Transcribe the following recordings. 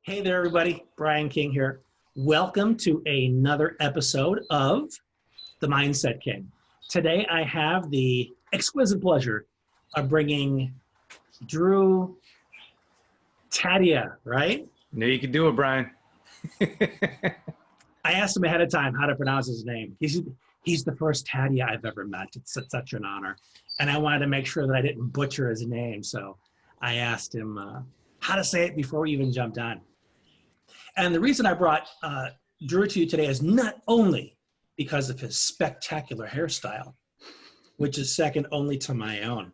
Hey there, everybody. Brian King here. Welcome to another episode of The Mindset King. Today, I have the exquisite pleasure of bringing Drew Taddia, right? Knew you could do it, Brian. I asked him ahead of time how to pronounce his name. He's the first Taddia I've ever met. It's such an honor. And I wanted to make sure that I didn't butcher his name. So I asked him how to say it before we even jumped on. And the reason I brought Drew to you today is not only because of his spectacular hairstyle, which is second only to my own,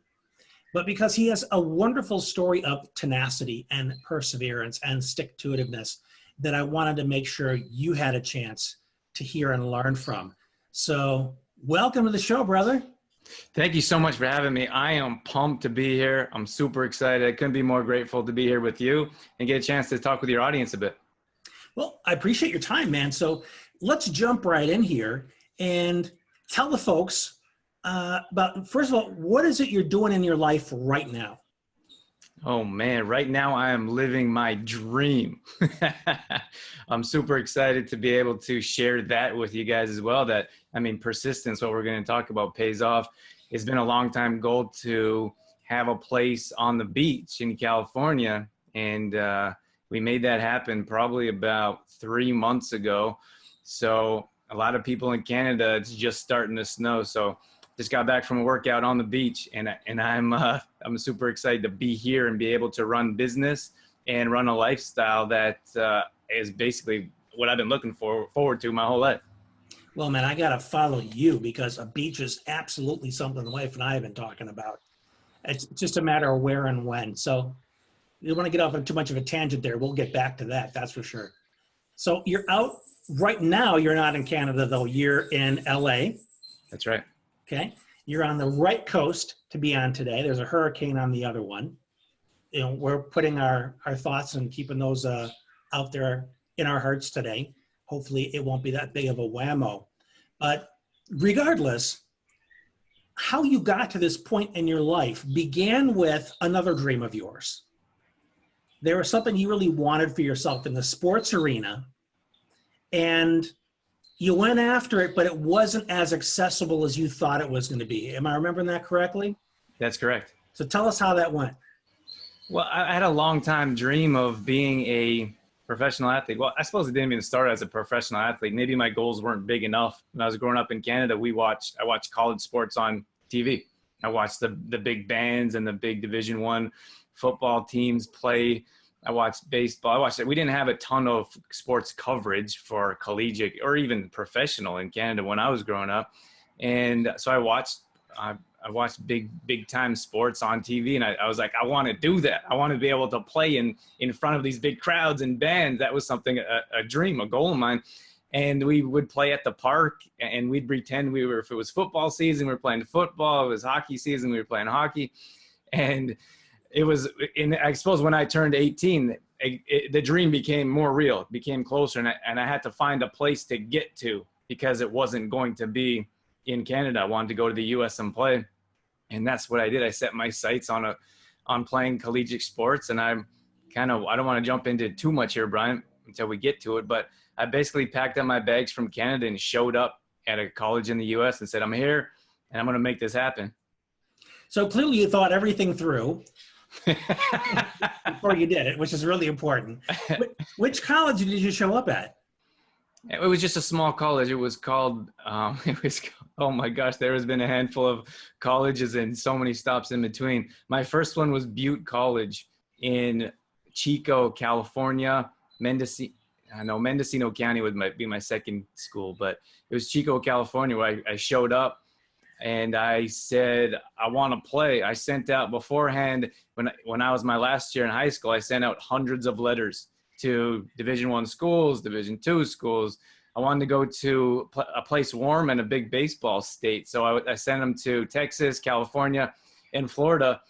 but because he has a wonderful story of tenacity and perseverance and stick-to-itiveness that I wanted to make sure you had a chance to hear and learn from. So welcome to the show, brother. Thank you so much for having me. I am pumped to be here. I'm super excited. I couldn't be more grateful to be here with you and get a chance to talk with your audience a bit. Well, I appreciate your time, man. So let's jump right in here and tell the folks about, first of all, what is it you're doing in your life right now? Oh, man. Right now, I am living my dream. I'm super excited to be able to share that with you guys as well. Persistence, what we're going to talk about, pays off. It's been a long time goal to have a place on the beach in California, and we made that happen probably about 3 months ago. So a lot of people in Canada, it's just starting to snow. So just got back from a workout on the beach, and I'm super excited to be here and be able to run business and run a lifestyle that is basically what I've been looking forward to my whole life. Well, man, I got to follow you because a beach is absolutely something the wife and I have been talking about. It's just a matter of where and when. So you don't want to get off on too much of a tangent there. We'll get back to that. That's for sure. So you're out right now. You're not in Canada, though. You're in LA. That's right. Okay. You're on the right coast to be on today. There's a hurricane on the other one. You know, we're putting our thoughts and keeping those out there in our hearts today. Hopefully it won't be that big of a whammo. But regardless, how you got to this point in your life began with another dream of yours. There was something you really wanted for yourself in the sports arena, and you went after it, but it wasn't as accessible as you thought it was going to be. Am I remembering that correctly? That's correct. So tell us how that went. Well, I had a long time dream of being a professional athlete. Well, I suppose it didn't even start as a professional athlete. Maybe my goals weren't big enough. When I was growing up in Canada, I watched college sports on TV. I watched the big bands and the big Division I football teams play. I watched baseball. I watched it. We didn't have a ton of sports coverage for collegiate or even professional in Canada when I was growing up. And so I watched big time sports on TV, and I was like, I want to do that. I want to be able to play in front of these big crowds and bands. That was something, a dream, a goal of mine. And we would play at the park, and we'd pretend if it was football season, we were playing football. It was hockey season, we were playing hockey. And it was, I suppose when I turned 18, the dream became more real, it became closer, and I had to find a place to get to because it wasn't going to be in Canada. I wanted to go to the US and play, and that's what I did. I set my sights on playing collegiate sports, and I don't want to jump into too much here, Brian, until we get to it, but I basically packed up my bags from Canada and showed up at a college in the US and said, I'm here, and I'm going to make this happen. So clearly you thought everything through before you did it, which is really important. Which college did you show up at? It was just a small college. It was called, oh my gosh, there has been a handful of colleges and so many stops in between. My first one was Butte College in Chico, California. Mendocino County might be my second school, but it was Chico, California, where I showed up. And I said, I want to play. I sent out beforehand, when I was my last year in high school, I sent out hundreds of letters to Division I schools, Division II schools. I wanted to go to a place warm and a big baseball state. So I sent them to Texas, California, and Florida.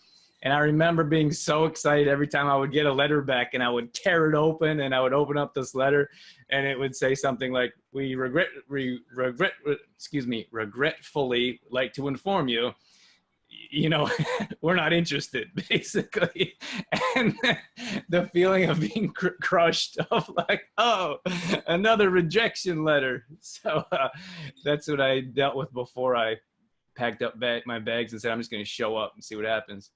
And I remember being so excited every time I would get a letter back, and I would tear it open, and I would open up this letter, and it would say something like, we regretfully like to inform you we're not interested, basically. And the feeling of being crushed, of like, oh, another rejection letter. So that's what I dealt with before I packed up my bags and said, I'm just going to show up and see what happens.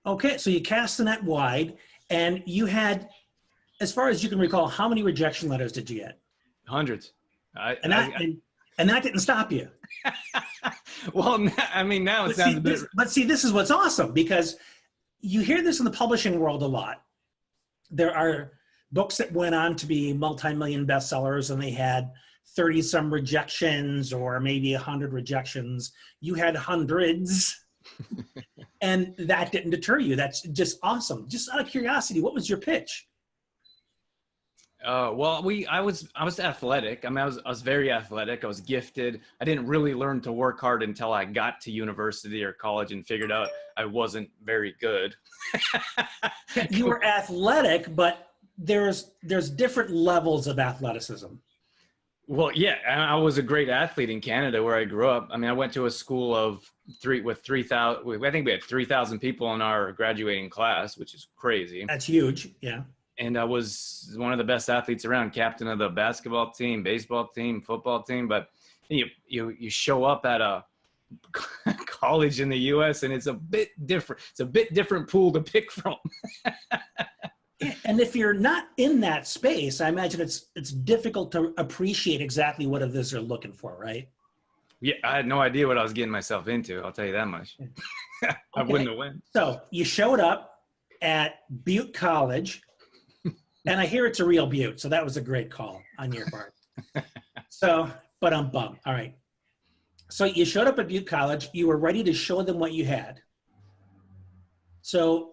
Okay, so you cast the net wide, and you had, as far as you can recall, how many rejection letters did you get? Hundreds. And that didn't stop you. Well, I mean, now it sounds a bit. But see, this is what's awesome, because you hear this in the publishing world a lot. There are books that went on to be multi-million bestsellers, and they had 30-some rejections or maybe 100 rejections. You had hundreds, and that didn't deter you. That's just awesome. Just out of curiosity, what was your pitch? Well, I was athletic. I mean, I was very athletic. I was gifted. I didn't really learn to work hard until I got to university or college and figured out I wasn't very good. You were athletic, but there's different levels of athleticism. Well, yeah, I was a great athlete in Canada where I grew up. I mean, I went to a school of 3,000. I think we had 3,000 people in our graduating class, which is crazy. That's huge. Yeah. And I was one of the best athletes around, captain of the basketball team, baseball team, football team. But you show up at a college in the U.S. and it's a bit different. It's a bit different pool to pick from. And if you're not in that space, I imagine it's difficult to appreciate exactly what it is they're looking for, right? Yeah, I had no idea what I was getting myself into. I'll tell you that much. I wouldn't have went. So you showed up at Butte College. And I hear it's a real Butte, so that was a great call on your part. So, but I'm bummed. All right. So you showed up at Butte College. You were ready to show them what you had. So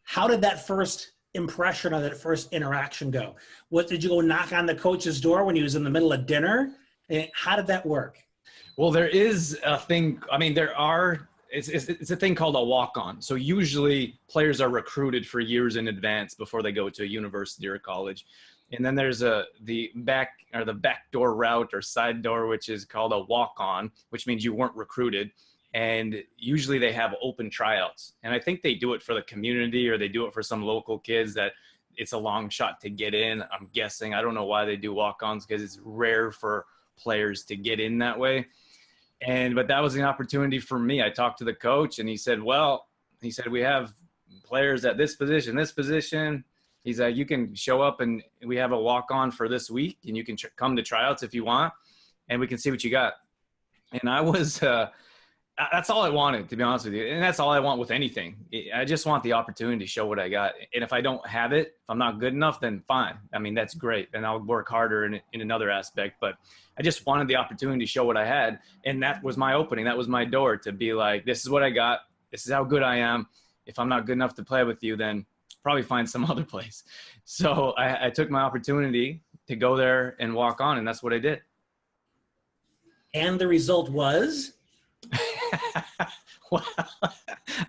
how did that first impression or that first interaction go? What, did you go knock on the coach's door when he was in the middle of dinner? And how did that work? Well, there is a thing. I mean, it's a thing called a walk-on. So usually players are recruited for years in advance before they go to a university or a college. And then there's the backdoor route or side door, which is called a walk-on, which means you weren't recruited. And usually they have open tryouts. And I think they do it for the community or they do it for some local kids that it's a long shot to get in. I'm guessing. I don't know why they do walk-ons because it's rare for players to get in that way. But that was an opportunity for me. I talked to the coach and he said, we have players at this position. He's like, you can show up and we have a walk-on for this week and you can come to tryouts if you want and we can see what you got. And I was, that's all I wanted, to be honest with you. And that's all I want with anything. I just want the opportunity to show what I got. And if I don't have it, if I'm not good enough, then fine. I mean, that's great. And I'll work harder in another aspect. But I just wanted the opportunity to show what I had. And that was my opening. That was my door to be like, this is what I got. This is how good I am. If I'm not good enough to play with you, then probably find some other place. So I took my opportunity to go there and walk on. And that's what I did. And the result was? Well,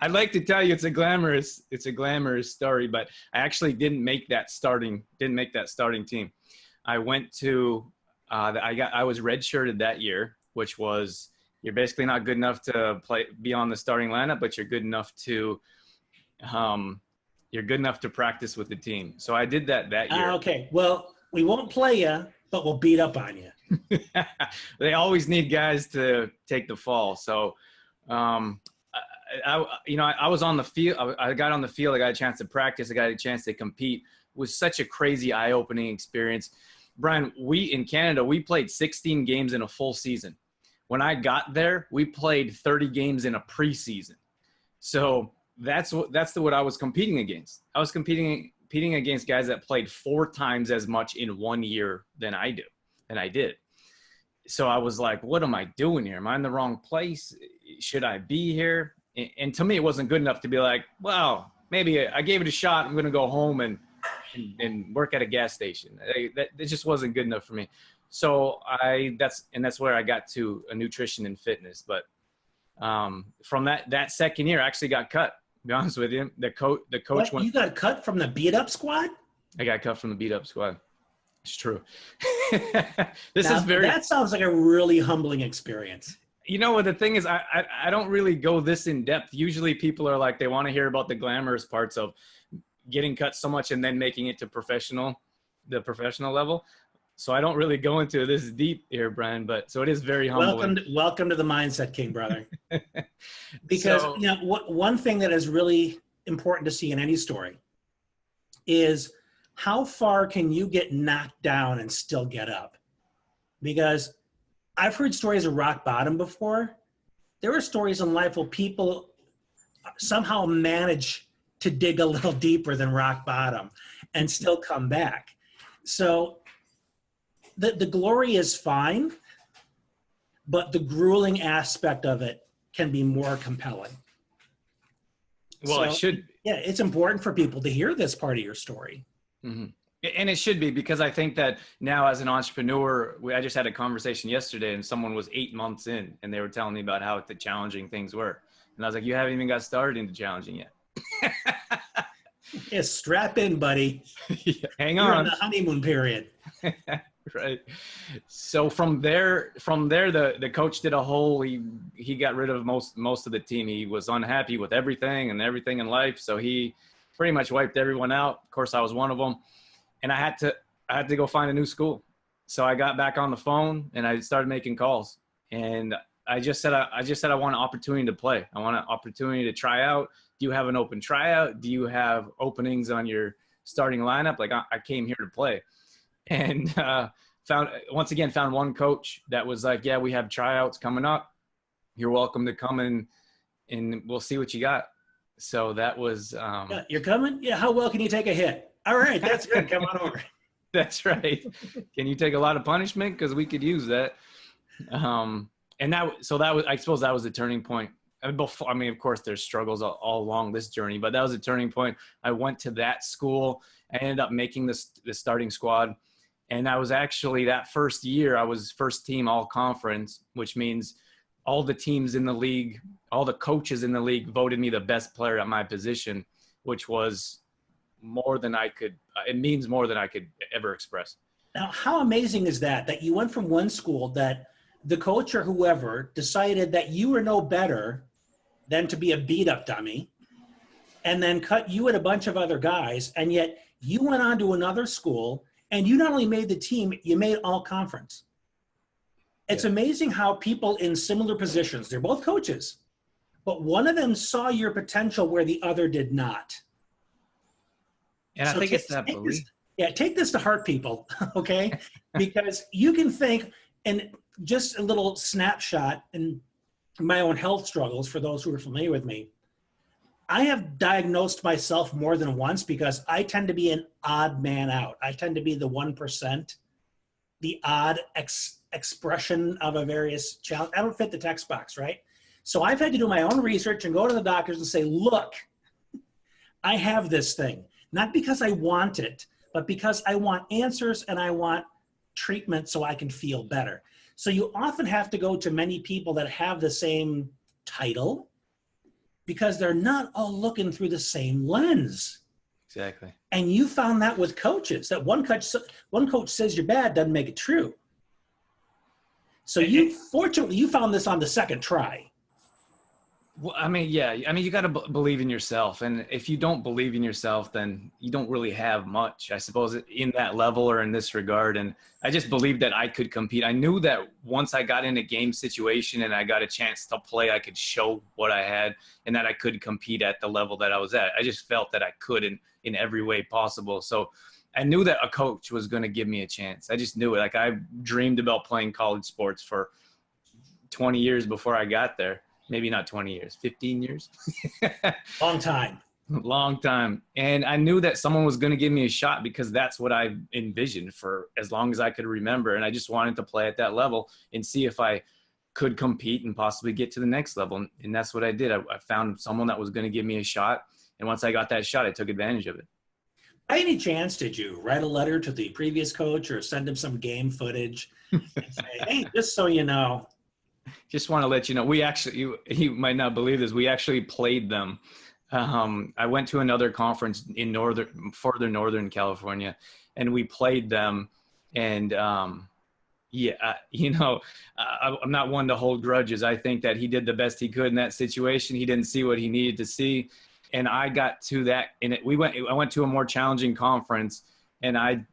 I'd like to tell you it's a glamorous story, but I actually didn't make that starting team. I went to I was redshirted that year, which was you're basically not good enough to be on the starting lineup, but you're good enough to practice with the team. So I did that year. Okay. Well, we won't play you, but we'll beat up on you. They always need guys to take the fall. So, I was on the field. I got on the field. I got a chance to practice. I got a chance to compete. It was such a crazy, eye-opening experience. Brian, in Canada, we played 16 games in a full season. When I got there, we played 30 games in a preseason. So that's what I was competing against. I was competing against guys that played 4 times as much in 1 year than I did. So I was like, what am I doing here? Am I in the wrong place? Should I be here? And to me, it wasn't good enough to be like, well, maybe I gave it a shot. I'm going to go home and work at a gas station. That just wasn't good enough for me. So that's where I got to a nutrition and fitness. But from that second year, I actually got cut. To be honest with you, the coach went. You got cut from the beat up squad? I got cut from the beat up squad. It's true. That sounds like a really humbling experience. You know what the thing is, I don't really go this in depth. Usually people are like, they want to hear about the glamorous parts of getting cut so much and then making it to the professional level. So I don't really go into this deep here, Brian, but so it is very humbling. Welcome to the Mindset King, brother. Because So, one thing that is really important to see in any story is how far can you get knocked down and still get up? Because I've heard stories of rock bottom before. There are stories in life where people somehow manage to dig a little deeper than rock bottom and still come back. So the glory is fine, but the grueling aspect of it can be more compelling. well, it should. Yeah, it's important for people to hear this part of your story. Mm-hmm. And it should be, because I think that now as an entrepreneur, I just had a conversation yesterday and someone was 8 months in and they were telling me about how the challenging things were. And I was like, you haven't even got started into challenging yet. Yeah, strap in, buddy. Hang You're on. in the honeymoon period. Right. So from there, the coach did a whole, he got rid of most of the team. He was unhappy with everything in life. So he pretty much wiped everyone out. Of course, I was one of them. And I had to go find a new school. So I got back on the phone and I started making calls. And I just said I want an opportunity to play. I want an opportunity to try out. Do you have an open tryout? Do you have openings on your starting lineup? Like I came here to play. And found one coach that was like, yeah, we have tryouts coming up. You're welcome to come in and we'll see what you got. So that was Yeah, you're coming? Yeah, how well can you take a hit? All right, that's good. Come on over. That's right. Can you take a lot of punishment? Because we could use that. And I suppose that was the turning point. I mean, of course, there's struggles all along this journey, but that was a turning point. I went to that school. I ended up making the starting squad. And I was actually, that first year, I was first team all conference, which means all the teams in the league, all the coaches in the league voted me the best player at my position, which was it means more than I could ever express. Now, how amazing is that you went from one school that the coach or whoever decided that you were no better than to be a beat up dummy, and then cut you and a bunch of other guys, and yet you went on to another school and you not only made the team, you made all conference. It's amazing how people in similar positions, they're both coaches, but one of them saw your potential where the other did not. And I think it's that belief. Take this to heart, people, okay? Because you can think, and just a little snapshot in my own health struggles for those who are familiar with me, I have diagnosed myself more than once because I tend to be an odd man out. I tend to be the 1%, the odd expression of a various challenge. I don't fit the text box, right? So I've had to do my own research and go to the doctors and say, look, I have this thing. Not because I want it, but because I want answers and I want treatment so I can feel better. So you often have to go to many people that have the same title because they're not all looking through the same lens. Exactly. And you found that with coaches, that one coach says you're bad doesn't make it true. So fortunately, you found this on the second try. Well, I mean, you got to believe in yourself. And if you don't believe in yourself, then you don't really have much, I suppose, in that level or in this regard. And I just believed that I could compete. I knew that once I got in a game situation and I got a chance to play, I could show what I had and that I could compete at the level that I was at. I just felt that I could in every way possible. So I knew that a coach was going to give me a chance. I just knew it. Like I dreamed about playing college sports for 20 years before I got there. Maybe not 20 years, 15 years. Long time. Long time. And I knew that someone was going to give me a shot because that's what I envisioned for as long as I could remember. And I just wanted to play at that level and see if I could compete and possibly get to the next level. And that's what I did. I found someone that was going to give me a shot. And once I got that shot, I took advantage of it. By any chance, did you write a letter to the previous coach or send him some game footage and say, hey, just so you know, just want to let you know, we actually, you might not believe this, we actually played them. I went to another conference in further northern California, and we played them. And Yeah, I'm not one to hold grudges. I think that he did the best he could in that situation. He didn't see what he needed to see, and I got to that. And I went to a more challenging conference, and I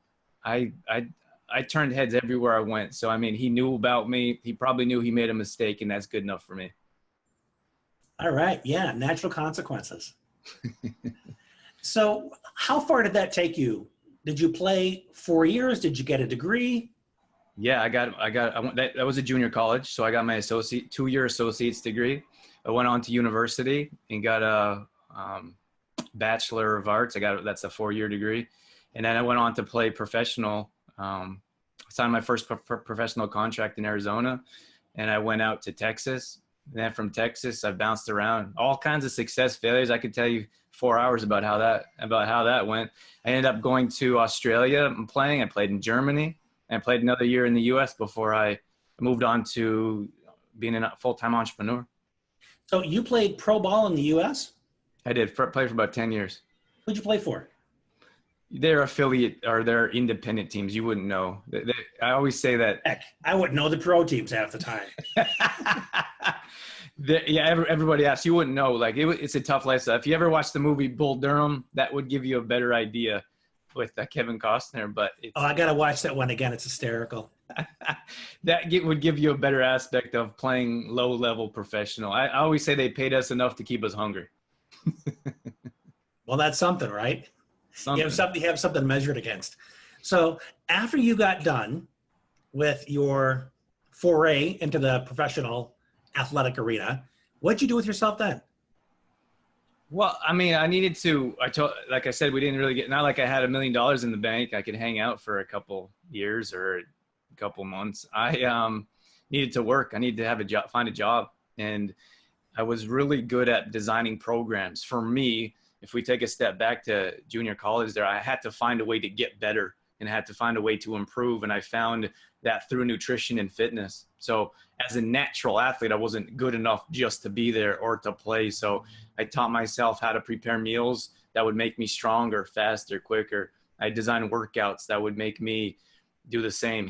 turned heads everywhere I went. So I mean, he knew about me. He probably knew he made a mistake, and that's good enough for me. All right. Yeah. Natural consequences. So how far did that take you? Did you play 4 years? Did you get a degree? Yeah, that was a junior college. So I got my 2-year associate's degree. I went on to university and got a Bachelor of Arts. That's a 4-year degree. And then I went on to play professional, signed my first professional contract in Arizona. And I went out to Texas. And then from Texas, I bounced around, all kinds of success, failures. I could tell you 4 hours about how that went. I ended up going to Australia and playing. I played in Germany. And played another year in the U.S. before I moved on to being a full-time entrepreneur. So you played pro ball in the U.S.? I did play for about 10 years. Who'd you play for? They're affiliate or they're independent teams. You wouldn't know. I always say that. Heck, I wouldn't know the pro teams half the time. Yeah, everybody asks. You wouldn't know. Like it's a tough lifestyle. If you ever watched the movie Bull Durham, that would give you a better idea with Kevin Costner. But I got to watch that one again. It's hysterical. That would give you a better aspect of playing low-level professional. I always say they paid us enough to keep us hungry. Well, that's something, right? You have something measured against. So after you got done with your foray into the professional athletic arena, what'd you do with yourself then? Well, I mean, like I said, we didn't really not like I had $1 million in the bank. I could hang out for a couple years or a couple months. I needed to work. I needed to have find a job. And I was really good at designing programs. For me, if we take a step back to junior college there, I had to find a way to get better and had to find a way to improve. And I found that through nutrition and fitness. So as a natural athlete, I wasn't good enough just to be there or to play. So I taught myself how to prepare meals that would make me stronger, faster, quicker. I designed workouts that would make me do the same,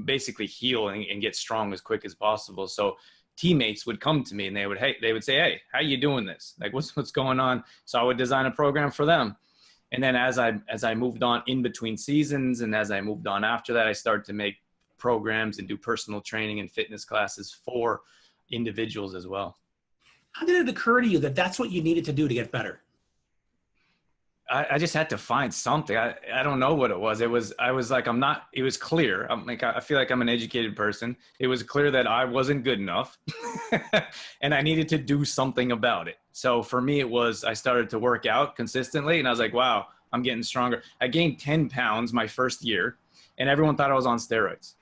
basically heal and get strong as quick as possible. So teammates would come to me and they would say, hey, how are you doing this? Like, what's going on? So I would design a program for them. And then as I moved on in between seasons and as I moved on after that, I started to make programs and do personal training and fitness classes for individuals as well. How did it occur to you that that's what you needed to do to get better? I just had to find something. I don't know what it was. It was clear. I feel like I'm an educated person. It was clear that I wasn't good enough and I needed to do something about it. So for me, I started to work out consistently and I was like, wow, I'm getting stronger. I gained 10 pounds my first year and everyone thought I was on steroids.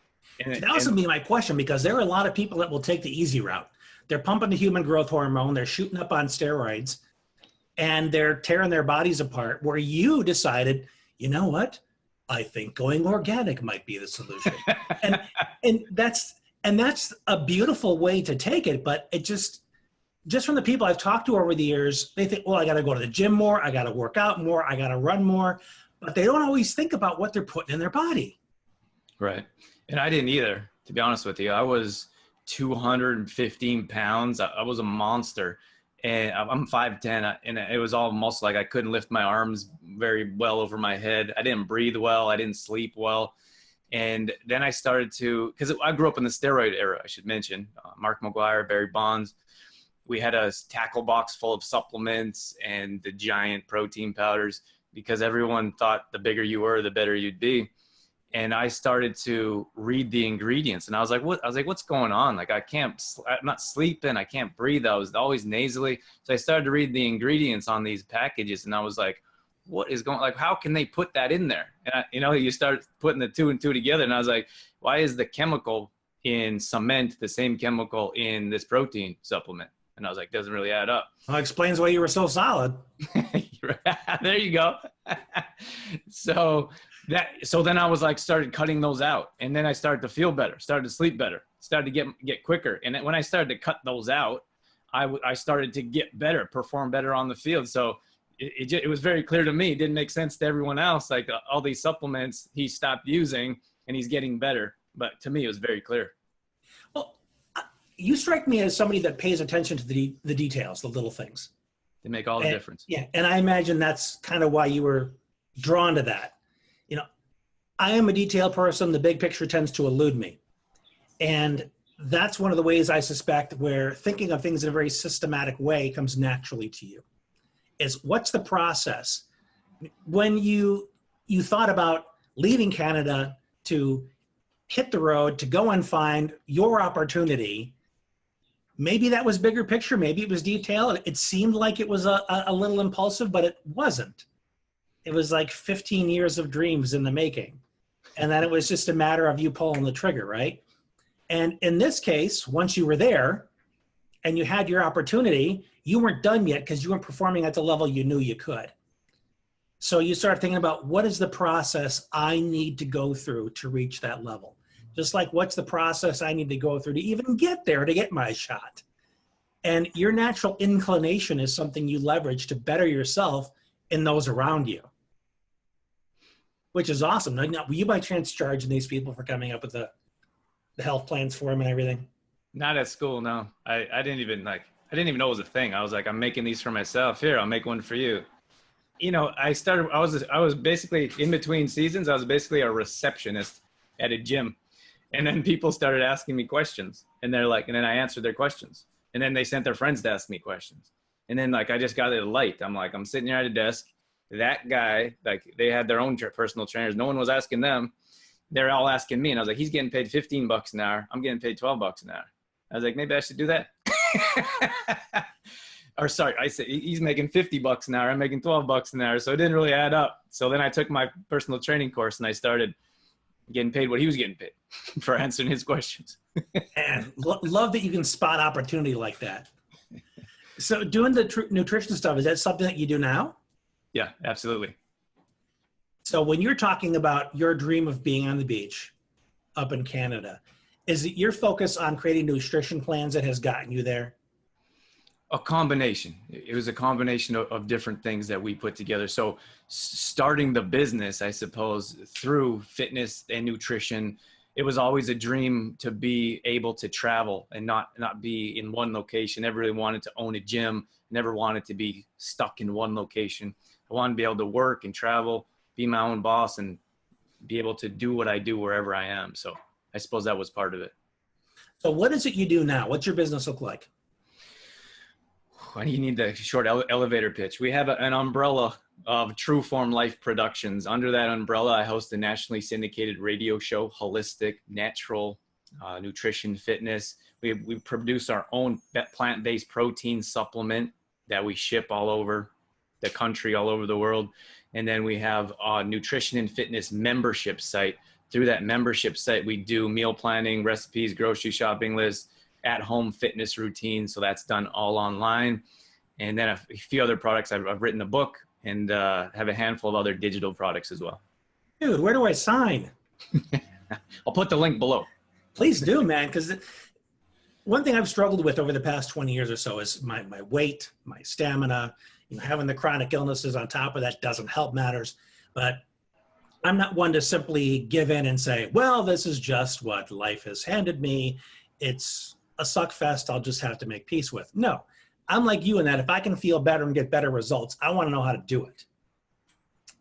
That was going to be my question, because there are a lot of people that will take the easy route. They're pumping the human growth hormone. They're shooting up on steroids. And they're tearing their bodies apart, where you decided, you know what? I think going organic might be the solution. and that's a beautiful way to take it. But it just from the people I've talked to over the years, they think, well, I got to go to the gym more. I got to work out more. I got to run more. But they don't always think about what they're putting in their body. Right. And I didn't either, to be honest with you. I was 215 pounds. I was a monster. And I'm 5'10", and it was all muscle. Like I couldn't lift my arms very well over my head. I didn't breathe well. I didn't sleep well. And then I started because I grew up in the steroid era, I should mention. Mark McGuire, Barry Bonds. We had a tackle box full of supplements and the giant protein powders because everyone thought the bigger you were, the better you'd be. And I started to read the ingredients and I was like, what's going on? Like I'm not sleeping. I can't breathe. I was always nasally. So I started to read the ingredients on these packages and I was like, what is going, like, how can they put that in there? And you start putting the 2 and 2 together. And I was like, why is the chemical in cement the same chemical in this protein supplement? And I was like, doesn't really add up. Well, it explains why you were so solid. There you go. So then I was like, started cutting those out. And then I started to feel better, started to sleep better, started to get quicker. And when I started to cut those out, I started to get better, perform better on the field. So it was very clear to me. It didn't make sense to everyone else. Like all these supplements he stopped using and he's getting better. but to me, it was very clear. Well, you strike me as somebody that pays attention to the details, the little things. They make all the difference. Yeah, and I imagine that's kind of why you were drawn to that. You know, I am a detail person. The big picture tends to elude me. And that's one of the ways I suspect where thinking of things in a very systematic way comes naturally to you. Is what's the process? When you thought about leaving Canada to hit the road, to go and find your opportunity, maybe that was bigger picture, maybe it was detail. It seemed like it was a little impulsive, but it wasn't. It was like 15 years of dreams in the making. And then it was just a matter of you pulling the trigger, right? And in this case, once you were there and you had your opportunity, you weren't done yet because you weren't performing at the level you knew you could. So you start thinking about what is the process I need to go through to reach that level? Just like what's the process I need to go through to even get there, to get my shot? And your natural inclination is something you leverage to better yourself and those around you, which is awesome. Now, were you by chance charging these people for coming up with the health plans for them and everything? Not at school, no. I didn't even know it was a thing. I was like, I'm making these for myself. Here, I'll make one for you. You know, I was basically in between seasons. I was basically a receptionist at a gym. And then people started asking me questions, and they're like, and then I answered their questions, and then they sent their friends to ask me questions. And then like, I just got it light. I'm like, I'm sitting here at a desk. That guy, like they had their own personal trainers. No one was asking them. They're all asking me. And I was like, he's getting paid $15 an hour. I'm getting paid $12 an hour. I was like, maybe I should do that. Or sorry, I said he's making $50 an hour. I'm making $12 an hour. So it didn't really add up. So then I took my personal training course and I started getting paid what he was getting paid for answering his questions. And love that you can spot opportunity like that. So doing the nutrition stuff, is that something that you do now? Yeah, absolutely. So when you're talking about your dream of being on the beach up in Canada, is it your focus on creating nutrition plans that has gotten you there? A combination. It was a combination of different things that we put together. So starting the business, I suppose, through fitness and nutrition, it was always a dream to be able to travel and not be in one location. Never really wanted to own a gym, never wanted to be stuck in one location. I wanted to be able to work and travel, be my own boss, and be able to do what I do wherever I am. So I suppose that was part of it. So what is it you do now? What's your business look like? Why do you need the short elevator pitch? We have an umbrella of True Form Life Productions. Under that umbrella, I host a nationally syndicated radio show, holistic, natural nutrition, fitness. We produce our own plant-based protein supplement that we ship all over the country, all over the world. And then we have a nutrition and fitness membership site. Through that membership site, we do meal planning, recipes, grocery shopping lists, at-home fitness routines. So that's done all online. And then a few other products. I've written a book and have a handful of other digital products as well. Dude, where do I sign? I'll put the link below. Please do, man. Because one thing I've struggled with over the past 20 years or so is my weight, my stamina. You know, having the chronic illnesses on top of that doesn't help matters. But I'm not one to simply give in and say, well, this is just what life has handed me. It's a suck fest I'll just have to make peace with. No, I'm like you in that if I can feel better and get better results, I want to know how to do it.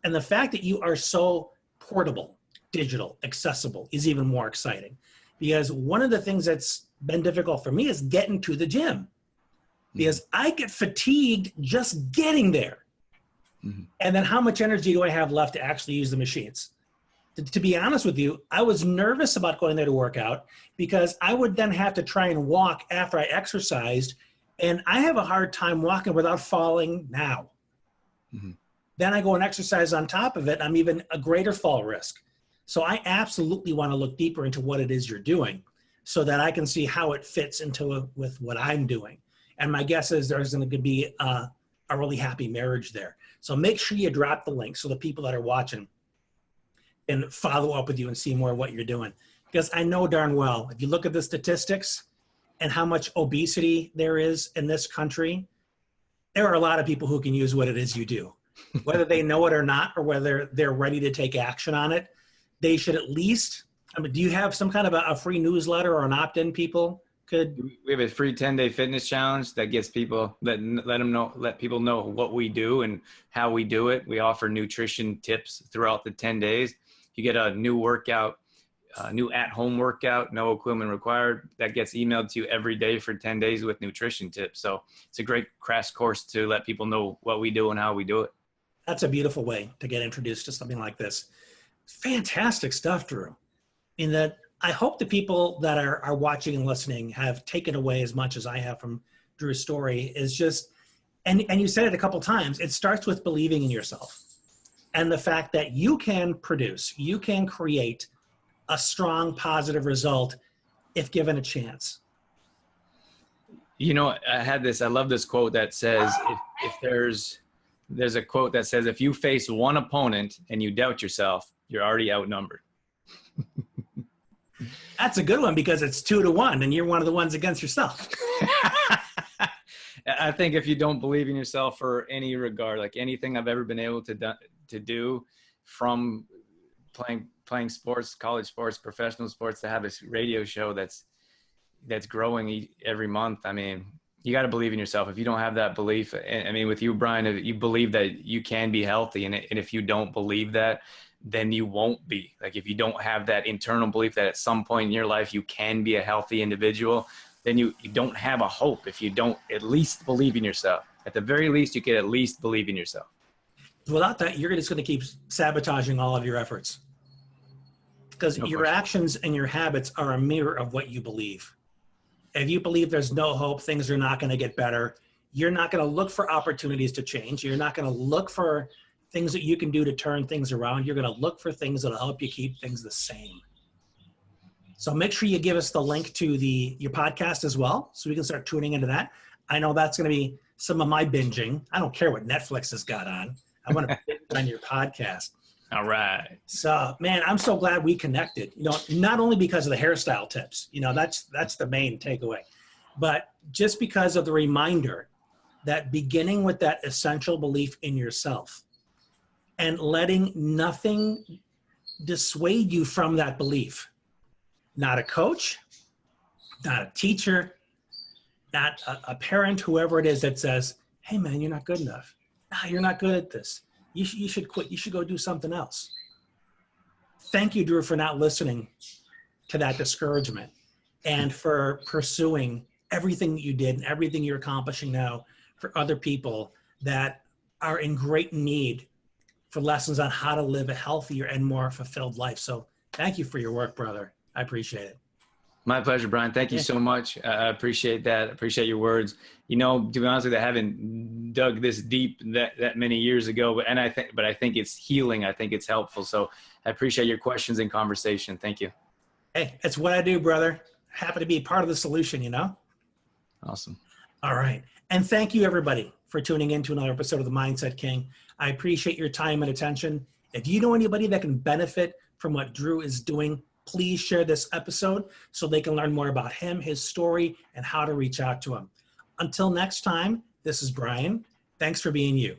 And the fact that you are so portable, digital, accessible is even more exciting. Because one of the things that's been difficult for me is getting to the gym. Because I get fatigued just getting there. Mm-hmm. And then how much energy do I have left to actually use the machines? To be honest with you, I was nervous about going there to work out because I would then have to try and walk after I exercised. And I have a hard time walking without falling now. Mm-hmm. Then I go and exercise on top of it. I'm even a greater fall risk. So I absolutely want to look deeper into what it is you're doing so that I can see how it fits with what I'm doing. And my guess is there's going to be a really happy marriage there. So make sure you drop the link so the people that are watching and follow up with you and see more of what you're doing. Because I know darn well, if you look at the statistics and how much obesity there is in this country, there are a lot of people who can use what it is you do. Whether they know it or not, or whether they're ready to take action on it, they should at least I mean, do you have some kind of a free newsletter or an opt-in people could? We have a free 10-day fitness challenge that gets people, let people know what we do and how we do it. We offer nutrition tips throughout the 10 days. You get a new workout, new at-home workout, no equipment required, that gets emailed to you every day for 10 days with nutrition tips. So it's a great crash course to let people know what we do and how we do it. That's a beautiful way to get introduced to something like this. Fantastic stuff, Drew. In that, I hope the people that are watching and listening have taken away as much as I have from Drew's story. Is just, and you said it a couple times, it starts with believing in yourself and the fact that you can produce, you can create a strong, positive result if given a chance. You know, I love this quote that says, if there's a quote that says, if you face one opponent and you doubt yourself, you're already outnumbered. That's a good one because it's 2-1 and you're one of the ones against yourself. I think if you don't believe in yourself for any regard, like anything I've ever been able to do, from playing sports, college sports, professional sports, to have a radio show that's growing every month. I mean, you got to believe in yourself. If you don't have that belief, I mean, with you, Brian, you believe that you can be healthy, and if you don't believe that, then you won't be. Like, if you don't have that internal belief that at some point in your life you can be a healthy individual, then you don't have a hope if you don't at least believe in yourself. At the very least, you could at least believe in yourself. Without that, you're just going to keep sabotaging all of your efforts, because your actions and your habits are a mirror of what you believe. If you believe there's no hope, things are not going to get better, you're not going to look for opportunities to change. You're not going to look for things that you can do to turn things around. You're going to look for things that'll help you keep things the same. So make sure you give us the link to your podcast as well, so we can start tuning into that. I know that's going to be some of my binging. I don't care what Netflix has got on. I want to binge on your podcast. All right. So, man, I'm so glad we connected. You know, not only because of the hairstyle tips, you know, that's the main takeaway, but just because of the reminder that beginning with that essential belief in yourself and letting nothing dissuade you from that belief. Not a coach, not a teacher, not a parent, whoever it is that says, hey, man, you're not good enough. Nah, you're not good at this. You should quit. You should go do something else. Thank you, Drew, for not listening to that discouragement and for pursuing everything that you did and everything you're accomplishing now for other people that are in great need for lessons on how to live a healthier and more fulfilled life. So thank you for your work, brother. I appreciate it. My pleasure, Brian. Thank you so much. I appreciate that. I appreciate your words. You know, to be honest with you, I haven't dug this deep that many years ago, but I think it's healing. I think it's helpful. So I appreciate your questions and conversation. Thank you. Hey, that's what I do, brother. Happy to be part of the solution, you know? Awesome. All right. And thank you, everybody, for tuning in to another episode of The Mindset King. I appreciate your time and attention. If you know anybody that can benefit from what Drew is doing, please share this episode so they can learn more about him, his story, and how to reach out to him. Until next time, this is Brian. Thanks for being you.